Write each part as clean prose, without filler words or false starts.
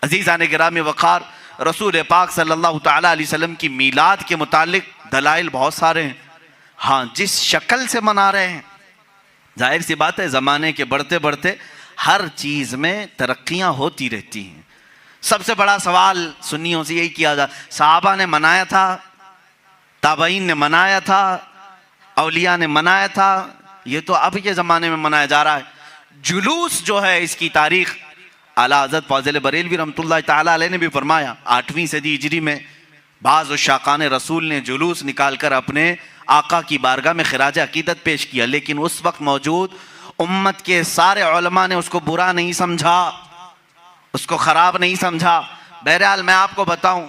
अजीज़ान गिरामी वक़ार, रसूल पाक सल्लल्लाहु तआला अलैहि वसल्लम की मीलाद के मुतालिक दलाइल बहुत सारे हैं। हाँ, जिस शक्ल से मना रहे हैं, जाहिर सी बात है ज़माने के बढ़ते बढ़ते हर चीज़ में तरक्कियाँ होती रहती हैं। सबसे बड़ा सवाल सुन्नियों से यही किया जा, सहाबा ने मनाया था, ताबईन ने मनाया था, औलिया ने मनाया था, ये तो अब के ज़माने में मनाया जा रहा है। जुलूस जो है इसकी तारीख़ आला हज़रत फ़ाज़िल बरेलवी रहमतुल्लाह ताला अलैह ने भी फरमाया। 8वीं सदी हिजरी में बाज़ उशाक़ान रसूल ने जुलूस निकाल कर अपने आका की बारगाह में खिराज अक़ीदत पेश किया, लेकिन उस वक्त मौजूद उम्मत के सारे उलमा ने उसको बुरा नहीं समझा, उसको ख़राब नहीं समझा। बहरहाल मैं आपको बताऊं,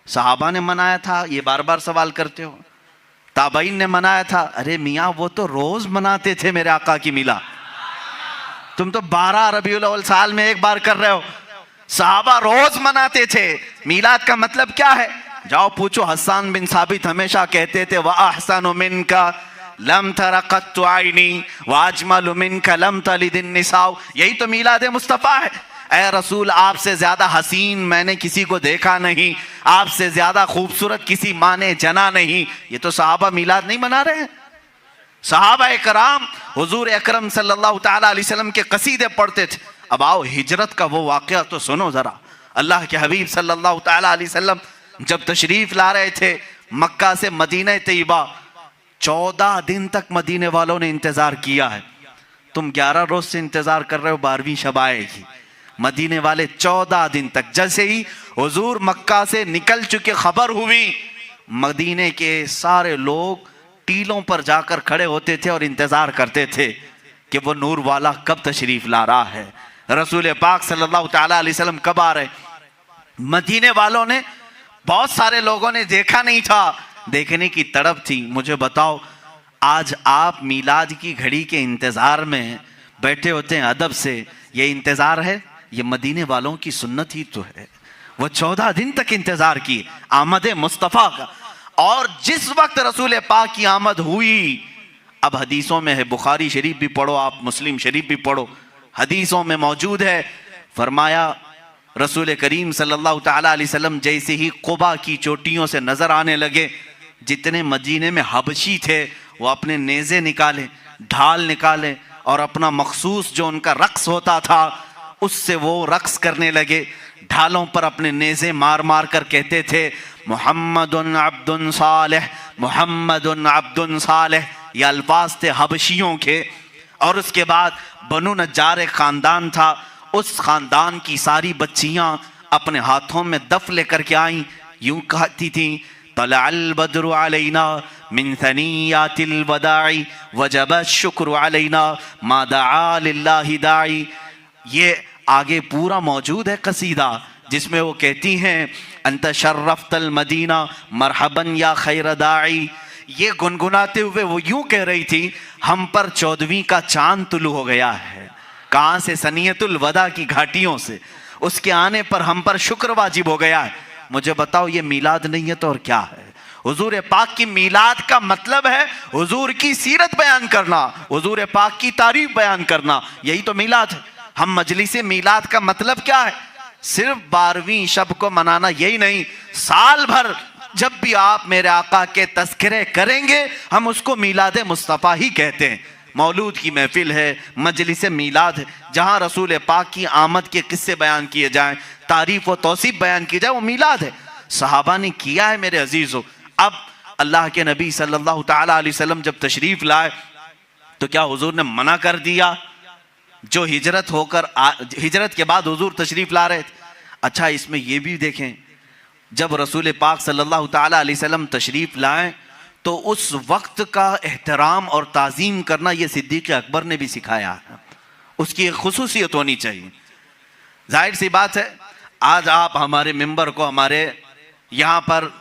सहाबा ने मनाया था, ये बार बार सवाल करते हो। ताबईन ने मनाया था, अरे मियाँ वो तो रोज़ मनाते थे मेरे आका की मिला, तुम तो 12 रबीउल अव्वल साल में एक बार कर रहे हो। सहाबा रोज मनाते थे। मीलाद का मतलब क्या है? जाओ पूछो, हसन बिन साबित हमेशा कहते थे, व अहसनु मिनका लम तरा कत्तु आइनी व अजमलु मिनका लम तलिदिन निसाउ। यही तो मीलाद मुस्तफ़ा है। ऐ रसूल, आपसे ज्यादा हसीन मैंने किसी को देखा नहीं, आपसे ज्यादा खूबसूरत किसी माँ ने जना नहीं। ये तो सहाबा मीलाद नहीं मना रहे हैं। सहाबा कराम हुजूर अकरम सल्लल्लाहु तआला अलैहि वसल्लम के कसीदे पढ़ते थे। अब आओ हिजरत का वो वाक़या तो सुनो ज़रा। अल्लाह के हबीब सल्लल्लाहु तआला अलैहि वसल्लम जब तशरीफ़ ला रहे थे मक्का से मदीना तैयबा, 14 दिन तक मदीने वालों ने इंतज़ार किया है। तुम 11 रोज़ से इंतज़ार कर रहे हो 12वीं शब आएगी। मदीने वाले 14 दिन तक, जैसे ही हुजूर मक्का से निकल चुके खबर हुई, मदीने के सारे लोग टीलों पर जाकर खड़े होते थे और इंतजार करते थे कि वो नूर वाला कब तशरीफ ला रहा है, रसूल पाक सल्लल्लाहु तआला अलैहि वसल्लम कब आ रहे। मदीने वालों ने, बहुत सारे लोगों ने देखा नहीं था, देखने की तड़प थी। मुझे बताओ, आज आप मीलाद की घड़ी के इंतजार में बैठे होते हैं अदब से, ये इंतजार है? ये मदीने वालों की सुन्नत ही तो है। वो 14 दिन तक इंतजार की आमद मुस्तफ़ा का। और जिस वक्त रसूल पाक की आमद हुई, अब हदीसों में है, बुखारी शरीफ भी पढ़ो आप, मुस्लिम शरीफ भी पढ़ो, हदीसों में मौजूद है, फरमाया रसूल करीम सल्लल्लाहु तआला अलैहि वसल्लम जैसे ही कुबा की चोटियों से नजर आने लगे, जितने मदीने में हबशी थे वो अपने नेज़े निकाले, ढाल निकाले और अपना मखसूस जो उनका रक्स होता था उससे वो रक्स करने लगे। ढालों पर अपने नेज़े मार मार कर कहते थे, मुहम्मदुन अब्दुन सालेह, मुहम्मदुन अब्दुन सालेह। ये अल्फाज थे हबशियों के। और उसके बाद बनु नज्जार ख़ानदान था, उस ख़ानदान की सारी बच्चियाँ अपने हाथों में दफ लेकर के आईं, यूँ कहती थी, तलअल बद्रु अलैना मिन सनियातिल वदाई वजब शुक्र अलैना मा दआ लिल्लाहि दाई। ये आगे पूरा मौजूद है कसीदा, जिसमें वो कहती हैं, अंत शर्रफ्तल मदीना मरहबन या खैर दाई। ये गुनगुनाते हुए वो यूं कह रही थी, हम पर 14वीं का चांद तुलू हो गया है। कहाँ से? सनियतुल वदा की घाटियों से। उसके आने पर हम पर शुक्र वाजिब हो गया है। मुझे बताओ, ये मीलाद नहीं है तो और क्या है? हुजूर पाक की मीलाद का मतलब है हुजूर की सीरत बयान करना, हुजूर पाक की तारीफ बयान करना, यही तो मीलाद है। हम मजलिस मीलाद का मतलब क्या है? सिर्फ 12वीं शब को मनाना, यही नहीं, साल भर जब भी आप मेरे आका के तज़किरे करेंगे हम उसको मीलाद मुस्तफ़ा ही कहते हैं। मौलूद की महफिल है, मजलिस मीलाद है, जहाँ रसूल पाक की आमद के किस्से बयान किए जाएं, तारीफ़ व तौसीफ़ बयान की जाए, वो मीलाद है। सहाबा ने किया है मेरे अजीज़ों। अब अल्लाह के नबी सल्लल्लाहु तआला अलैहि वसल्लम जब तशरीफ़ लाए तो क्या हुजूर ने मना कर दिया? जो हिजरत के बाद हुजूर तशरीफ़ ला रहे थे। अच्छा, इसमें यह भी देखें, जब रसूल पाक सल्लल्लाहु तआला अलैहि वसल्लम तशरीफ़ लाएं तो उस वक्त का एहतराम और ताज़ीम करना ये सिद्दीक़ अकबर ने भी सिखाया है। उसकी एक खुसूसियत होनी चाहिए। जाहिर सी बात है, आज आप हमारे मिंबर को, हमारे यहाँ पर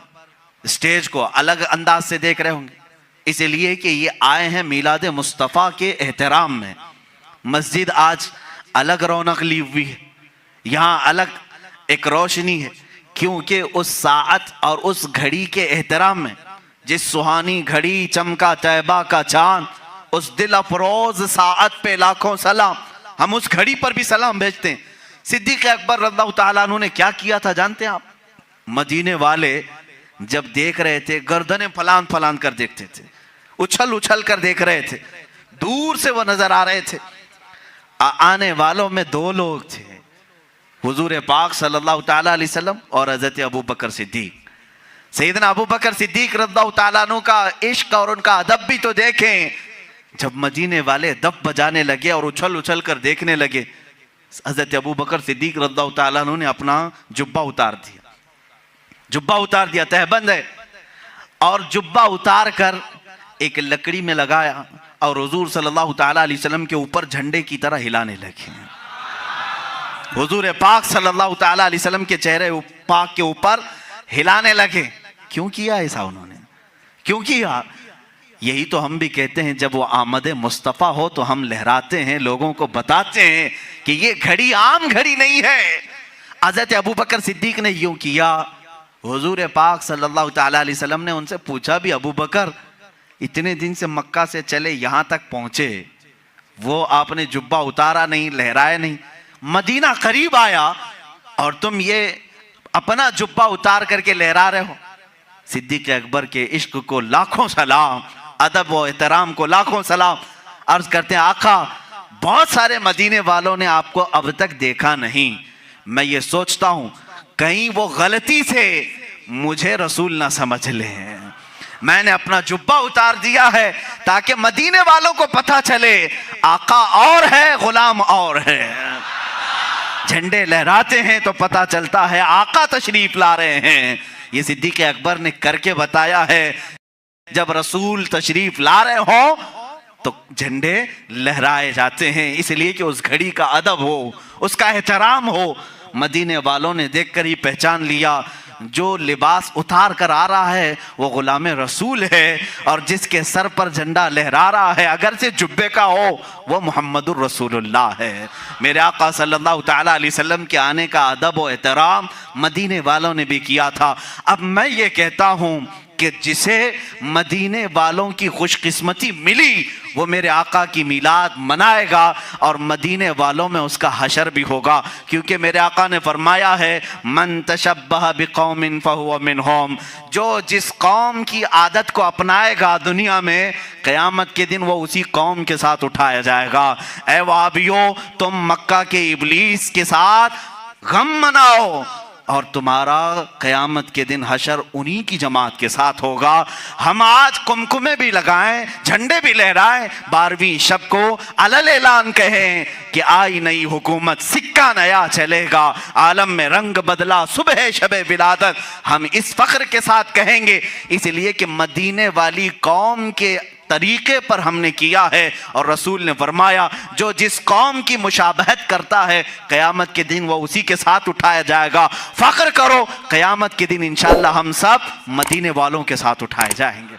स्टेज को अलग अंदाज से देख रहे होंगे, इसलिए कि ये आए हैं मीलाद मुस्तफ़ा के एहतराम में। मस्जिद आज अलग रौनक ली हुई है, यहाँ अलग एक रोशनी है, क्योंकि उस साअत और उस घड़ी के एहतराम में, जिस सुहानी घड़ी चमका तैबा का चांद, उस दिल अफरोज साअत पे लाखों सलाम। हम उस घड़ी पर भी सलाम भेजते हैं। सिद्दीक अकबर रज़ियल्लाहु ताला अन्हु ने क्या किया था जानते हैं आप? मदीने वाले जब देख रहे थे गर्दनें फलान फलान कर देखते थे, उछल उछल कर देख रहे थे, दूर से वो नजर आ रहे थे। आने वालों में दो लोग थे, हुजूर पाक सल्लल्लाहु ताला अलैहि वसल्लम और हजरत अबू बकर सिद्दीक। सैयदना अबू बकर सिद्दीक रज़ियल्लाहु ताला अन्हु का इश्क और उनका अदब भी तो देखें। जब मदीने वाले दब बजाने लगे और उछल उछल कर देखने लगे, हजरत अबू बकर सिद्दीक रज़ियल्लाहु ताला अन्हु ने अपना जुब्बा उतार दिया, जुब्बा उतार दिया, तहबंद है, और जुब्बा उतार कर एक लकड़ी में लगाया और हुजूर सल्लल्लाहु ताला अलैहि वसल्लम के ऊपर झंडे की तरह हिलाने लगे। हुजूर पाक सल्लल्लाहु ताला अलैहि वसल्लम के चेहरे पाक के ऊपर हिलाने लगे। क्यों किया ऐसा उन्होंने? क्यों किया? यही तो हम भी कहते हैं, जब वो आमद मुस्तफ़ा हो तो हम लहराते हैं, लोगों को बताते हैं कि ये घड़ी आम घड़ी नहीं है। हज़रत अबू बकर सिद्दीक ने यूं किया। हुजूर पाक सल्लल्लाहु ताला अलैहि वसल्लम ने उनसे पूछा भी, अबू बकर इतने दिन से मक्का से चले यहाँ तक पहुंचे, वो आपने जुब्बा उतारा नहीं, लहराया नहीं, मदीना करीब आया और तुम ये अपना जुब्बा उतार करके लहरा रहे हो। सिद्दीक अकबर के इश्क को लाखों सलाम, अदब व एहतराम को लाखों सलाम। अर्ज करते हैं, आका बहुत सारे मदीने वालों ने आपको अब तक देखा नहीं, मैं ये सोचता हूं कहीं वो गलती से मुझे रसूल ना समझ लें। मैंने अपना जुब्बा उतार दिया है ताकि मदीने वालों को पता चले आका और है, गुलाम और है। झंडे लहराते हैं तो पता चलता है आका तशरीफ ला रहे हैं। ये सिद्दीक अकबर ने करके बताया है, जब रसूल तशरीफ ला रहे हो तो झंडे लहराए जाते हैं, इसलिए कि उस घड़ी का अदब हो, उसका एहतराम हो। मदीने वालों ने देखकर ही पहचान लिया, जो लिबास उतार कर आ रहा है वो गुलाम रसूल है, और जिसके सर पर झंडा लहरा रहा है अगर से जुब्बे का हो वो मुहम्मदुर रसूलुल्लाह है। मेरे आका सल्लल्लाहु ताला अलैहि वसल्लम के आने का अदब और एहतराम मदीने वालों ने भी किया था। अब मैं ये कहता हूँ कि जिसे मदीने वालों की खुशकिस्मती मिली वो मेरे आका की मिलाद मनाएगा और मदीने वालों में उसका हशर भी होगा, क्योंकि मेरे आका ने फरमाया है, मन तशब्बह बिकौमिन फहुव मिनहुम, जो जिस कौम की आदत को अपनाएगा दुनिया में, क़यामत के दिन वो उसी कौम के साथ उठाया जाएगा। ऐ वहाबियो, तुम मक्का के इब्लीस के साथ गम मनाओ और तुम्हारा क़यामत के दिन हशर उन्हीं की जमात के साथ होगा। हम आज कुमकुमे भी लगाएं, झंडे भी लहराएं, 12वीं शब को अलल ऐलान कहें कि आई नई हुकूमत, सिक्का नया चलेगा, आलम में रंग बदला, सुबह शबे विलादत, हम इस फख्र के साथ कहेंगे, इसलिए कि मदीने वाली कौम के तरीके पर हमने किया है। और रसूल ने फरमाया, जो जिस कौम की मुशाबहत करता है क़यामत के दिन वो उसी के साथ उठाया जाएगा। फख्र करो, क़यामत के दिन इंशाअल्लाह हम सब मदीने वालों के साथ उठाए जाएंगे।